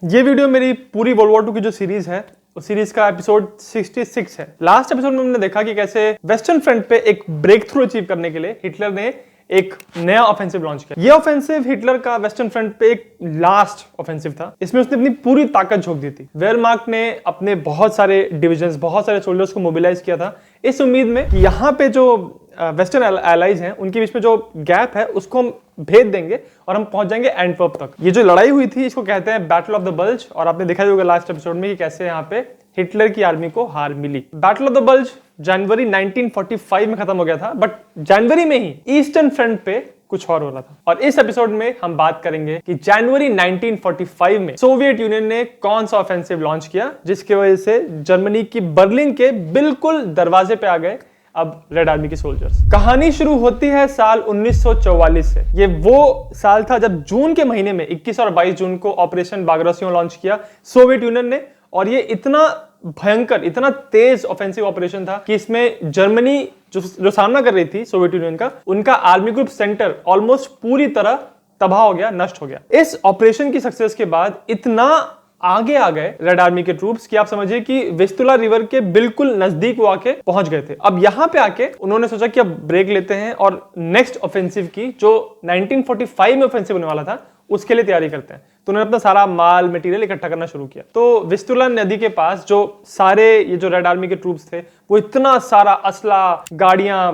ये वीडियो मेरी पूरी वर्ल्ड वॉर 2 की जो सीरीज है उस सीरीज का एपिसोड 66 है। लास्ट एपिसोड में हमने देखा कि कैसे वेस्टर्न फ्रंट पे एक ब्रेक थ्रू अचीव करने के लिए हिटलर ने एक नया ऑफेंसिव लॉन्च किया। ये ऑफेंसिव हिटलर का वेस्टर्न फ्रंट पे एक लास्ट ऑफेंसिव था। इसमें उसने अपनी पूरी ताकत झोंक दी थी। वेयरमार्क ने अपने बहुत सारे डिविजन्स, बहुत सारे सोल्जर्स को मोबिलाइज किया था इस उम्मीद में कि यहाँ पे जो वेस्टर्न एलाइज हैं उनके बीच में जो गैप है उसको हम भेद देंगे और हम पहुंच जाएंगे एंटवर्प तक। ये जो लड़ाई हुई थी इसको कहते हैं बैटल ऑफ द बल्ज, और आपने देखा होगा लास्ट एपिसोड में कि कैसे यहाँ पे हिटलर की आर्मी को हार मिली। बैटल ऑफ द बल्ज जनवरी 1945 में खत्म हो गया था, बट जनवरी में ही ईस्टर्न फ्रंट पे कुछ और हो रहा था। और इस एपिसोड में हम बात करेंगे कि जनवरी 1945 में सोवियत यूनियन ने कौन सा ऑफेंसिव लॉन्च किया जिसकी वजह से जर्मनी की बर्लिन के बिल्कुल दरवाजे पे आ गए अब रेड आर्मी के सोल्जर्स। कहानी शुरू होती है साल 1944 से। ये वो साल था जब जून के महीने में 21 और 22 जून को ऑपरेशन बागरासियों लॉन्च किया सोवियत यूनियन ने, और ये इतना भयंकर, इतना तेज ऑफेंसिव ऑपरेशन था कि इसमें जर्मनी जो सामना कर रही थी सोवियत यूनियन का, उनका आर्मी ग्रुप सेंटर ऑलमोस्ट पूरी तरह तबाह हो गया, नष्ट हो गया। इस ऑपरेशन की सक्सेस के बाद इतना आगे आ गए रेड आर्मी के ट्रूप्स कि आप समझिए कि विस्तुला रिवर के बिल्कुल नजदीक वो आके पहुंच गए थे। अब यहां पे आके उन्होंने सोचा कि अब ब्रेक लेते हैं और नेक्स्ट ऑफेंसिव की, जो 1945 में ऑफेंसिव होने वाला था, उसके लिए तैयारी करते हैं। तो उन्होंने अपना सारा माल मटेरियल इकट्ठा करना शुरू किया। तो विस्तुला नदी के पास जो सारे ये जो रेड आर्मी के ट्रूप्स थे वो इतना सारा असला, गाड़ियां,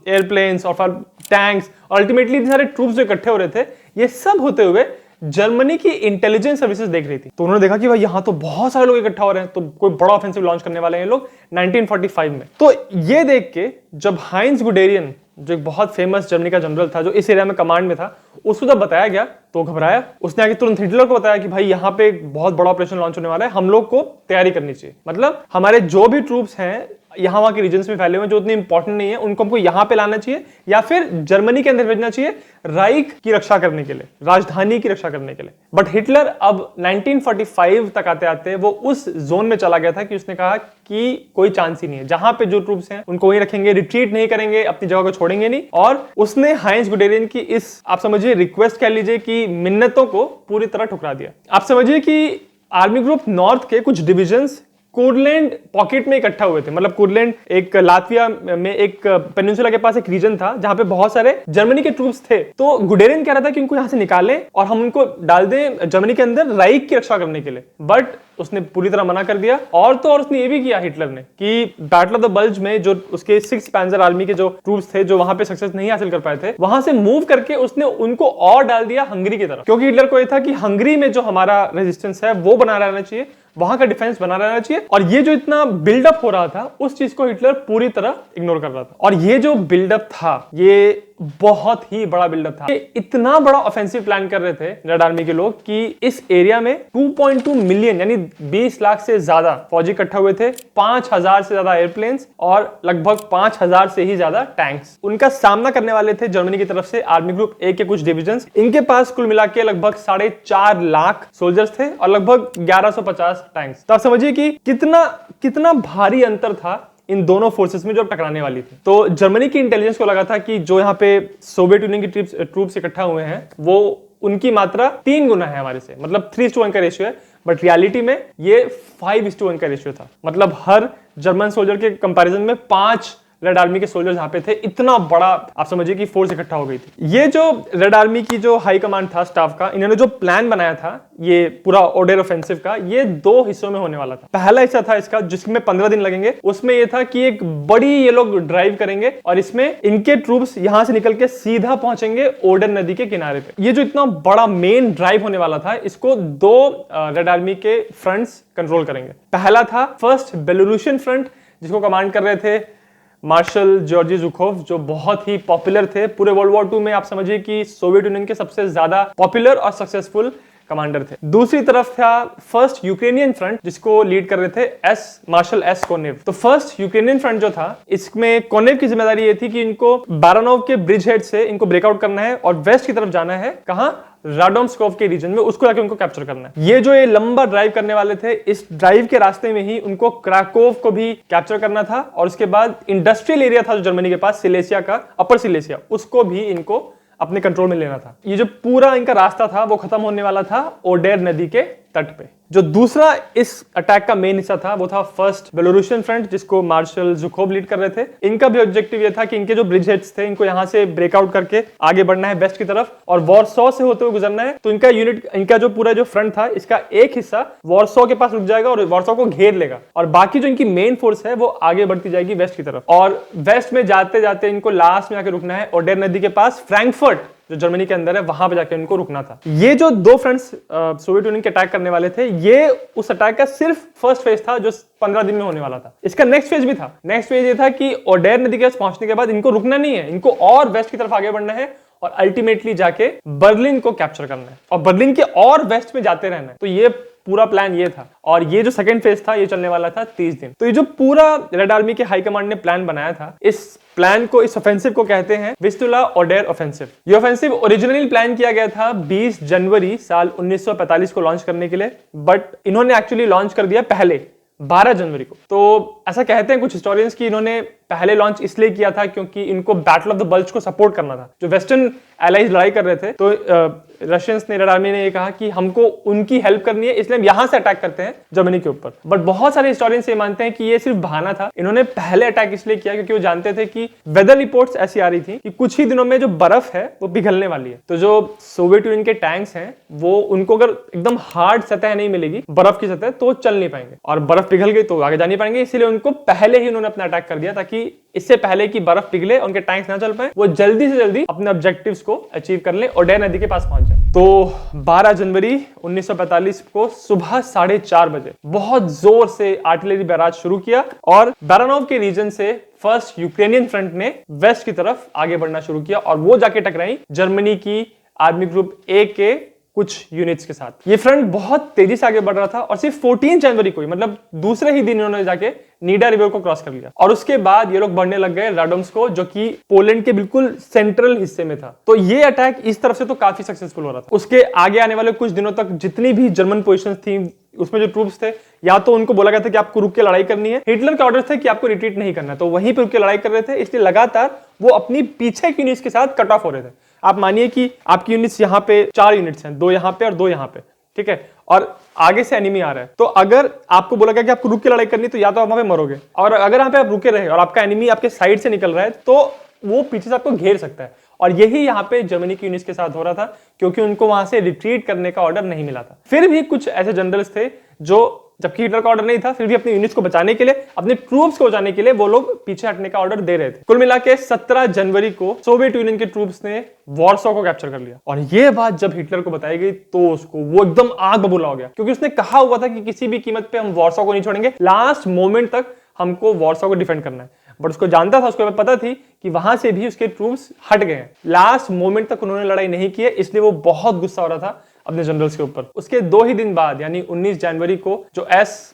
एयरप्लेन्स और फिर टैंक्स और अल्टीमेटली सारे ट्रूप्स जो इकट्ठे हो रहे थे, ये सब होते हुए जर्मनी की इंटेलिजेंस सर्विसेज देख रही थी। तो उन्होंने देखा कि भाई यहाँ तो बहुत सारे लोग इकट्ठा हो रहे हैं, तो कोई बड़ा ऑफेंसिव लॉन्च करने वाले हैं लोग 1945 में। तो ये देख के जब हाइंज गुडेरियन, जो एक बहुत फेमस जर्मनी का जनरल था जो इस एरिया में कमांड में था, उसको जब बताया गया तो घबराया। उसने आगे तुरंत हिटलर को बताया कि भाई यहाँ पे एक बहुत बड़ा ऑपरेशन लॉन्च होने वाला है, हम लोग को तैयारी करनी चाहिए। मतलब हमारे जो भी ट्रूप्स हैं यहाँ वहां के रीजन्स में फैले हुए जो उतने इंपॉर्टेंट नहीं है, उनको हमको यहाँ पे लाना चाहिए या फिर जर्मनी के अंदर भेजना चाहिए राइक की रक्षा करने के लिए, राजधानी की रक्षा करने के लिए। बट हिटलर अब 1945 तक आते आते वो उस जोन में चला गया था कि उसने कहा कि कोई चांस ही नहीं है, जहां पे जो ट्रूप्स हैं उनको वहीं रखेंगे, रिट्रीट नहीं करेंगे, अपनी जगह को छोड़ेंगे नहीं। और उसने हाइंज गुडेरियन की इस, आप समझिए रिक्वेस्ट कह लीजिए कि मिन्नतों को पूरी तरह ठुकरा दिया। आप समझिए कि आर्मी ग्रुप नॉर्थ के कुछ डिविजन्स कुरलैंड पॉकेट में इकट्ठा हुए थे। मतलब कुरलैंड एक लातविया में एक पेनिनसुला के पास एक रीजन था जहां पे बहुत सारे जर्मनी के ट्रूप्स थे। तो गुडेरियन कह रहा था कि उनको यहां से निकालें और हम उनको डाल दें जर्मनी के अंदर राइक की रक्षा करने के लिए, बट उसने पूरी तरह मना कर दिया। और तो और उसने ये भी किया हिटलर ने कि बैटल ऑफ द बल्ज में जो उसके 6th पैंजर आर्मी के जो ट्रूप्स थे जो वहां पे सक्सेस नहीं हासिल कर पाए थे, वहां से मूव करके उसने उनको और डाल दिया हंगरी की तरफ, क्योंकि हिटलर को यह था कि हंगरी में जो हमारा रेजिस्टेंस है वो बना रहना चाहिए, वहां का डिफेंस बना रहना चाहिए। और ये जो इतना बिल्डअप हो रहा था उस चीज को हिटलर पूरी तरह इग्नोर कर रहा था। और ये जो बिल्डअप था ये बहुत ही बड़ा बिल्डअप था। इतना बड़ा ऑफेंसिव प्लान कर रहे थे रेड आर्मी के लोग कि इस एरिया में 2.2 मिलियन यानी 20 लाख से ज्यादा फौजी इकट्ठा हुए थे, 5000 से ज्यादा एयरप्लेन्स और लगभग 5000 से ही ज्यादा टैंक्स। उनका सामना करने वाले थे जर्मनी की तरफ से आर्मी ग्रुप ए के कुछ डिविजन्स। इनके पास कुल मिला के लगभग 4.5 लाख सोल्जर्स थे और लगभग 1150 टैंक्स। तो आप समझिए कि कितना भारी अंतर था इन दोनों फोर्सेस में जो टकराने वाली थी। तो जर्मनी की इंटेलिजेंस को लगा था कि जो यहाँ पे सोवियत यूनियन की ट्रूप्स इकट्ठा हुए हैं वो उनकी मात्रा 3 गुना है हमारे से, मतलब 3:1 का रेशियो है, बट रियलिटी में ये 5:1 का रेशियो था। मतलब हर जर्मन सोल्जर के कंपैरिजन में 5 रेड आर्मी के सोल्जर्स यहाँ पे थे। इतना बड़ा आप समझिए कि फोर्स इकट्ठा हो गई थी। ये जो रेड आर्मी की जो हाई कमांड था स्टाफ का, इन्होंने जो प्लान बनाया था ये पूरा ओडेर ऑफेंसिव का, ये 2 हिस्सों में होने वाला था। पहला हिस्सा था इसका जिसमें 15 दिन लगेंगे। उसमें ये था कि एक बड़ी ये लोग ड्राइव करेंगे और इसमें इनके ट्रूप्स यहां से निकल के सीधा पहुंचेंगे ओडर नदी के किनारे पे। ये जो इतना बड़ा मेन ड्राइव होने वाला था, इसको 2 रेड आर्मी के फ्रंट्स कंट्रोल करेंगे। पहला था फर्स्ट बेलोरूशियन फ्रंट, जिसको कमांड कर रहे थे मार्शल जॉर्जी ज़ुखोव, जो बहुत ही पॉपुलर थे पूरे वर्ल्ड वॉर 2 में। आप समझिए कि सोवियत यूनियन के सबसे ज्यादा पॉपुलर और सक्सेसफुल कमांडर थे। दूसरी तरफ था फर्स्ट यूक्रेनियन फ्रंट, जिसको लीड कर रहे थे मार्शल एस कोनेव। तो फर्स्ट यूक्रेनियन फ्रंट जो था, इसमें कोनेव की जिम्मेदारी ये थी कि इनको बारानोव के ब्रिज हेड से इनको ब्रेकआउट करना है और वेस्ट की तरफ जाना है। कहां? राडोम्स्कोव के रीजन में, उसको जाके उनको कैप्चर करना है। ये जो ये लंबा ड्राइव करने वाले थे, इस ड्राइव के रास्ते में ही उनको क्राकोव को भी कैप्चर करना था और उसके बाद इंडस्ट्रियल एरिया था जो जर्मनी के पास, सिलेसिया का, अपर सिलेसिया, उसको भी इनको अपने कंट्रोल में लेना था। ये जो पूरा इनका रास्ता था वो खत्म होने वाला था ओडेर नदी के तट पे। जो दूसरा इस अटैक का मेन हिस्सा था वो था फर्स्ट बेलोरूशियन फ्रंट, जिसको मार्शल ज़ुखोव लीड कर रहे थे। इनका भी ऑब्जेक्टिव ये था कि इनके जो ब्रिज हेड्स थे इनको यहाँ से ब्रेकआउट करके आगे बढ़ना है वेस्ट की तरफ और वॉरसॉ से होते हुए गुजरना है। तो इनका यूनिट, इनका जो पूरा जो फ्रंट था, इसका एक हिस्सा वॉरसॉ के पास रुक जाएगा और वॉरसॉ को घेर लेगा, और बाकी जो इनकी मेन फोर्स है वो आगे बढ़ती जाएगी वेस्ट की तरफ। और वेस्ट में जाते जाते इनको लास्ट में आके रुकना है ओडेर नदी के पास, फ्रैंकफर्ट जो जर्मनी के अंदर है, वहां पे जाके इनको रुकना था। ये जो दो फ्रंट्स सोवियत यूनियन के अटैक करने वाले थे, ये उस अटैक का सिर्फ फर्स्ट फेज था जो 15 दिन में होने वाला था। इसका नेक्स्ट फेज भी था। नेक्स्ट फेज ये था कि ओडेर नदी के पास पहुंचने के बाद इनको रुकना नहीं है, इनको और वेस्ट की तरफ आगे बढ़ना है और अल्टीमेटली जाके बर्लिन को कैप्चर करना है और बर्लिन के और वेस्ट में जाते रहना है। तो ये पूरा प्लान ये था, और ये जो सेकंड फेज था ये चलने वाला था 30 दिन। तो ये जो पूरा रेड आर्मी के हाई कमांड ने प्लान बनाया था, इस प्लान को, इस ऑफेंसिव को कहते हैं विस्टुला ओडेर ऑफेंसिव। ये ऑफेंसिव ओरिजिनली प्लान किया गया था 20 जनवरी साल 1945 को लॉन्च करने के लिए, बट इन्होंने एक्चुअली लॉन्च कर दिया पहले 12 जनवरी को। तो ऐसा कहते हैं कुछ हिस्टोरियंस कि इन्होंने पहले लॉन्च इसलिए किया था क्योंकि इनको बैटल ऑफ द बल्ज को सपोर्ट करना था। जो वेस्टर्न एलाइज लड़ाई कर रहे थे, तो रशियंस ने, रेड आर्मी ने ये कहा कि हमको उनकी हेल्प करनी है, इसलिए हम यहां से अटैक करते हैं जर्मनी के ऊपर। बट बहुत सारे हिस्टोरियंस ये मानते हैं कि ये सिर्फ बहाना था। इन्होंने पहले अटैक इसलिए किया क्योंकि वो जानते थे कि वेदर रिपोर्ट्स ऐसी आ रही थी कि कुछ ही दिनों में जो बर्फ है वो पिघलने वाली है। तो जो सोवियत यूनियन के टैंक्स हैं वो, उनको अगर एकदम हार्ड सतह नहीं मिलेगी, बर्फ की सतह, तो चल नहीं पाएंगे, और बर्फ पिघल गई तो आगे जा नहीं पाएंगे। इसीलिए उनको पहले ही उन्होंने अपना अटैक कर दिया ताकि इससे पहले कि बर्फ पिघले, उनके टैंक्स ना चल पाए, वो जल्दी से जल्दी अपने ऑब्जेक्टिव्स को अचीव कर ले, ओडेर नदी के पास पहुंच जाए। तो 12 जनवरी 1945 को सुबह 4:30 बजे बहुत जोर से आर्टिलरी बैराज शुरू किया और बारानोव के रीजन से फर्स्ट यूक्रेनियन फ्रंट ने वेस्ट की तरफ आगे बढ़ना शुरू किया, और वो जाके टकराई जर्मनी की आर्मी ग्रुप ए के कुछ यूनिट्स के साथ। ये फ्रंट बहुत तेजी से आगे बढ़ रहा था, और सिर्फ 14 जनवरी को ही, मतलब दूसरे ही दिन इन्होंने जाके नीडा रिवर को क्रॉस कर लिया, और उसके बाद ये लोग बढ़ने लग गए राडोम्स्को, जो कि पोलैंड के बिल्कुल सेंट्रल हिस्से में था। तो ये अटैक इस तरफ से तो काफी सक्सेसफुल हो रहा था। उसके आगे आने वाले कुछ दिनों तक जितनी भी जर्मन पोजीशंस थी, उसमें जो ट्रूप्स थे, या तो उनको बोला गया था कि आपको रुक के लड़ाई करनी है, हिटलर के ऑर्डर थे कि आपको रिट्रीट नहीं करना है, तो वहीं पे रुक के लड़ाई कर रहे थे। इसलिए लगातार वो अपनी पीछे की यूनिट्स के साथ कट ऑफ हो रहे थे। आप मानिए कि आपकी यूनिट्स यहाँ पे 4 यूनिट्स हैं, 2 यहाँ पे और 2 यहाँ पे, ठीक है, और आगे से एनिमी आ रहा है। तो अगर आपको बोला गया कि आपको रुक के लड़ाई करनी, तो या तो आप वहां पे मरोगे, और अगर यहाँ पे आप रुके रहे और आपका एनिमी आपके साइड से निकल रहा है, तो वो पीछे से आपको घेर सकता है। और यही यहाँ पे जर्मनी की यूनिट्स के साथ हो रहा था, क्योंकि उनको वहां से रिट्रीट करने का ऑर्डर नहीं मिला था। फिर भी कुछ ऐसे जनरल्स थे जो, जबकि हिटलर का ऑर्डर नहीं था, फिर भी अपनी यूनिट्स को बचाने के लिए, अपने ट्रूप्स को बचाने के लिए वो लोग पीछे हटने का ऑर्डर दे रहे थे। कुल मिला के 17 जनवरी को सोवियत यूनियन के ट्रूप्स ने वॉरसॉ को कैप्चर कर लिया। और ये बात जब हिटलर को बताई गई तो उसको, वो एकदम आग बबूला हो गया, क्योंकि उसने कहा हुआ था कि किसी भी कीमत पे हम वॉरसॉ को नहीं छोड़ेंगे, लास्ट मोमेंट तक हमको वॉरसॉ को डिफेंड करना है। बट उसको जानता था, उसको पता थी कि वहां से भी उसके ट्रूप्स हट गए हैं। लास्ट मोमेंट तक उन्होंने लड़ाई नहीं की है, इसलिए वो बहुत गुस्सा हो रहा था अपने जनरल्स के ऊपर। उसके 2 ही दिन बाद, यानी 19 जनवरी को, जो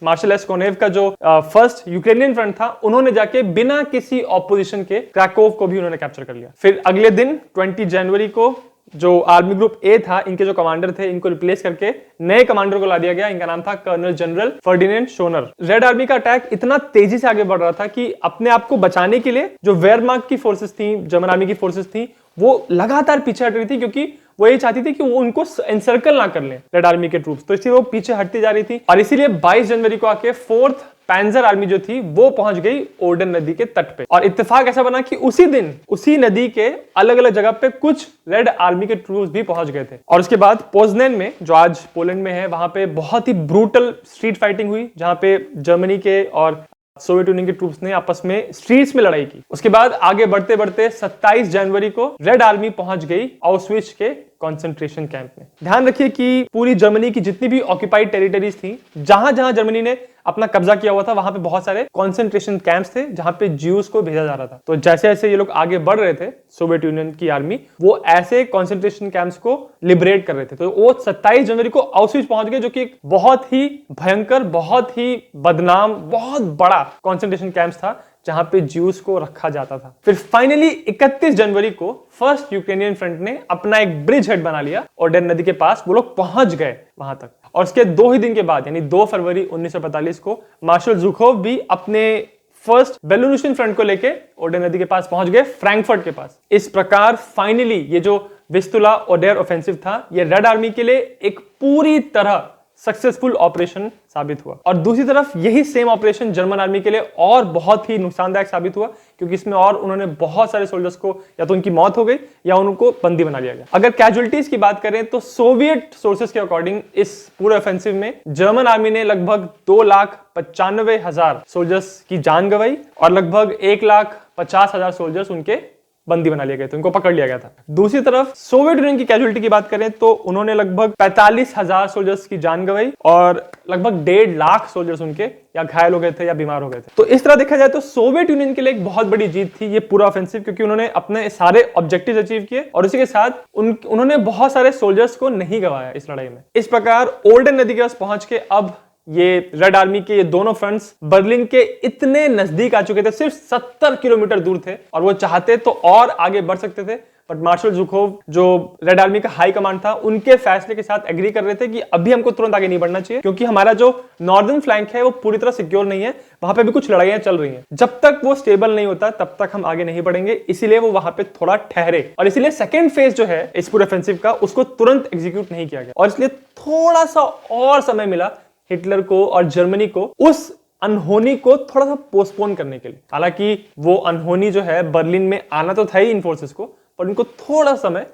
मार्शल एस कोनेव का जो फर्स्ट यूक्रेनियन फ्रंट था, उन्होंने जाके बिना किसी ऑपोजिशन के क्रैकोव को भी उन्होंने कैप्चर कर लिया। फिर अगले दिन 20 जनवरी को जो आर्मी ग्रुप ए था, इनके जो कमांडर थे, इनको रिप्लेस करके नए कमांडर को ला दिया गया। इनका नाम था colonel general Ferdinand Schoerner. Red army का अटैक इतना तेजी से आगे बढ़ रहा था कि अपने आप को बचाने के लिए जो वेयरमार्क की फोर्सेस थी, जर्मन आर्मी की फोर्सेस थी, वो लगातार पीछे हट रही थी, क्योंकि वो ये चाहती थी कि वो उनको एनसर्कल ना कर लें रेड आर्मी के ट्रूप्स। तो इसलिए वो पीछे हटती जा रही थी, और इसीलिए 22 जनवरी को आके 4th पैंजर आर्मी जो थी वो पहुंच गई ओडर नदी के तट पे। और इत्तेफाक ऐसा बना कि उसी दिन उसी नदी के अलग अलग जगह पे कुछ रेड आर्मी के ट्रूप्स भी पहुंच गए थे। और उसके बाद पोजनेन में, जो आज पोलैंड में है, वहां पे बहुत ही ब्रूटल स्ट्रीट फाइटिंग हुई, जहां पे जर्मनी के और सोवियत यूनियन के ट्रूप्स ने आपस में स्ट्रीट्स में लड़ाई की। उसके बाद आगे बढ़ते बढ़ते 27 जनवरी को रेड आर्मी पहुंच गई ऑस्विच के कंसंट्रेशन कैंप में। ध्यान रखिए कि पूरी जर्मनी की जितनी भी ऑक्यूपाइड टेरिटरीज थी, जहां जहां जर्मनी ने अपना कब्जा किया हुआ था, वहां पे बहुत सारे कंसंट्रेशन कैंप्स थे जहां पे ज्यूज को भेजा जा रहा था। तो जैसे जैसे ये लोग आगे बढ़ रहे थे, सोवियत यूनियन की आर्मी, वो ऐसे कंसंट्रेशन कैंप्स को लिबरेट कर रहे थे। तो वो 27 जनवरी को ऑस्विच पहुंच गए, जो कि एक बहुत ही भयंकर, बहुत ही बदनाम, बहुत बड़ा कंसंट्रेशन कैंप्स था, जहां पे ज्यूज को रखा जाता था। फिर फाइनली 31 जनवरी को फर्स्ट यूक्रेनियन फ्रंट ने अपना एक ब्रिज हेड बना लिया, ओडेर नदी के पास वो लोग पहुंच गए वहां तक। और उसके 2 ही दिन के बाद, यानी 2 फरवरी 1945 को, मार्शल ज़ुखोव भी अपने फर्स्ट बेलोरूशियन फ्रंट को लेके ओडेर नदी के पास पहुंच गए, फ्रैंकफर्ट के पास। इस प्रकार फाइनली ये जो विस्तुला ओडेर ऑफेंसिव था, ये रेड आर्मी के लिए एक पूरी तरह सक्सेसफुल ऑपरेशन साबित हुआ। और दूसरी तरफ यही सेम ऑपरेशन जर्मन आर्मी के लिए और बहुत ही नुकसानदायक साबित हुआ, क्योंकि इसमें और उन्होंने बहुत सारे सोल्जर्स को या तो उनकी मौत हो गई या उनको बंदी बना लिया गया। अगर कैजुअलिटीज की बात करें तो सोवियत सोर्सेस के अकॉर्डिंग इस पूरे ऑफेंसिव में जर्मन आर्मी ने लगभग 2,95,000 सोल्जर्स की जान गंवाई और लगभग 1,50,000 सोल्जर्स उनके बंदी बना लिए गए थे, उनको पकड़ लिया गया था। दूसरी तरफ सोवियत यूनियन की कैजुअलिटी की बात करें तो उन्होंने लगभग 45,000 सोल्जर्स की जान गंवाई और लगभग 1.5 लाख सोल्जर्स उनके या घायल हो गए थे या बीमार हो गए थे। तो इस तरह देखा जाए तो सोवियत यूनियन के लिए एक बहुत बड़ी जीत थी ये पूरा ऑफेंसिव, क्योंकि उन्होंने अपने सारे ऑब्जेक्टिव्स अचीव किए और उसी के साथ उन्होंने बहुत सारे सोल्जर्स को नहीं गंवाया इस लड़ाई में। इस प्रकार ओल्डन नदी के पास पहुंच के अब ये रेड आर्मी के ये दोनों फ्रंट्स बर्लिन के इतने नजदीक आ चुके थे, सिर्फ 70 किलोमीटर दूर थे और वो चाहते तो और आगे बढ़ सकते थे, बट मार्शल ज़ुकोव जो रेड आर्मी का हाई कमांड था उनके फैसले के साथ एग्री कर रहे थे कि अभी हमको तुरंत आगे नहीं बढ़ना चाहिए, क्योंकि हमारा जो नॉर्दर्न फ्लैंक है वो पूरी तरह सिक्योर नहीं है, वहां पे भी कुछ लड़ाइयां चल रही हैं। जब तक वो स्टेबल नहीं होता तब तक हम आगे नहीं बढ़ेंगे, इसीलिए वो वहां पे थोड़ा ठहरे और इसीलिए सेकेंड फेज जो है इस पूरे ऑफेंसिव का उसको तुरंत एग्जीक्यूट नहीं किया गया और इसलिए थोड़ा सा और समय मिला हिटलर को और जर्मनी को उस अनहोनी को थोड़ा सा पोस्टपोन करने के लिए। हालांकि वो अनहोनी जो है बर्लिन में आना तो था ही इन फोर्सेस को, पर उनको थोड़ा समय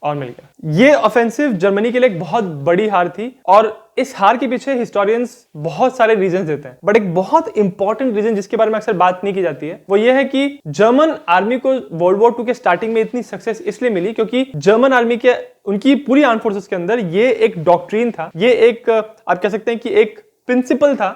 और मिल गया। ये ऑफेंसिव जर्मनी के लिए एक बहुत बड़ी हार थी और इस हार के पीछे हिस्टोरियंस बहुत सारे रीजंस देते हैं, बट एक बहुत इंपॉर्टेंट रीजन जिसके बारे में अक्सर बात नहीं की जाती है वो ये है कि जर्मन आर्मी को वर्ल्ड वॉर 2 के स्टार्टिंग में इतनी सक्सेस इसलिए मिली क्योंकि जर्मन आर्मी के उनकी पूरी आर्म फोर्सेस के अंदर ये एक डॉक्ट्रिन था, ये एक आप कह सकते हैं कि एक प्रिंसिपल था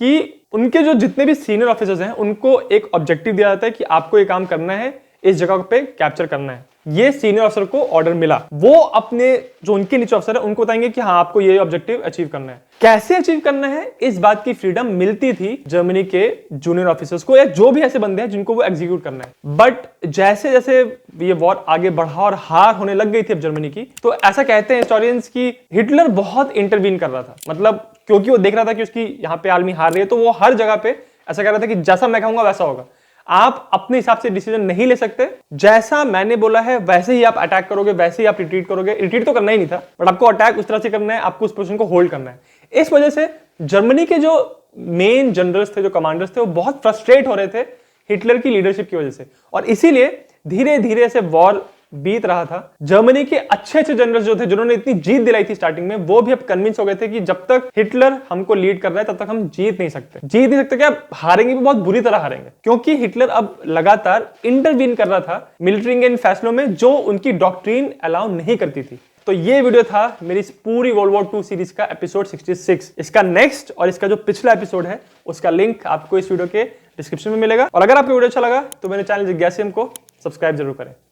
कि उनके जो जितने भी सीनियर ऑफिसर्स हैं उनको एक ऑब्जेक्टिव दिया जाता है कि आपको ये काम करना है, इस जगह पे कैप्चर करना है। ये सीनियर अफसर को ऑर्डर मिला, वो अपने जो उनके नीचे अफसर है उनको बताएंगे कि हाँ आपको ये ऑब्जेक्टिव अचीव करना है। कैसे अचीव करना है इस बात की फ्रीडम मिलती थी जर्मनी के जूनियर ऑफिसर्स को या जो भी ऐसे बंदे हैं जिनको वो एग्जीक्यूट करना है। बट जैसे जैसे ये वॉर आगे बढ़ा और हार होने लग गई थी अब जर्मनी की, तो ऐसा कहते हैं हिस्टोरियंस की हिटलर बहुत इंटरवीन कर रहा था, मतलब क्योंकि वो देख रहा था कि उसकी यहाँ पे आर्मी हार रही है तो वो हर जगह पे ऐसा कर रहा था कि जैसा मैं कहूंगा वैसा होगा, आप अपने हिसाब से डिसीजन नहीं ले सकते, जैसा मैंने बोला है वैसे ही आप अटैक करोगे, वैसे ही आप रिट्रीट करोगे। रिट्रीट तो करना ही नहीं था बट आपको अटैक उस तरह से करना है, आपको उस पोजीशन को होल्ड करना है। इस वजह से जर्मनी के जो मेन जनरल्स थे, जो कमांडर्स थे, वो बहुत फ्रस्ट्रेट हो रहे थे हिटलर की लीडरशिप की वजह से और इसीलिए धीरे धीरे से वॉर बीत रहा था। जर्मनी के अच्छे अच्छे जनरल्स जो थे जिन्होंने इतनी जीत दिलाई थी स्टार्टिंग में, वो भी अब कन्विंस हो गए थे कि जब तक हिटलर हमको लीड कर रहा है तब तक हम जीत नहीं सकते क्या, हारेंगे भी बहुत बुरी तरह हारेंगे, क्योंकि हिटलर अब लगातार इंटरवीन कर रहा था मिलिट्री के इन फैसलों में जो उनकी डॉक्ट्रिन अलाउ नहीं करती थी। तो ये वीडियो था मेरी इस पूरी वर्ल्ड वॉर 2 सीरीज का एपिसोड 66। इसका नेक्स्ट और इसका जो पिछला एपिसोड है उसका लिंक आपको इस वीडियो के डिस्क्रिप्शन में मिलेगा और अगर आपको वीडियो अच्छा लगा तो मेरे चैनल जिज्ञासियम को सब्सक्राइब जरूर करें।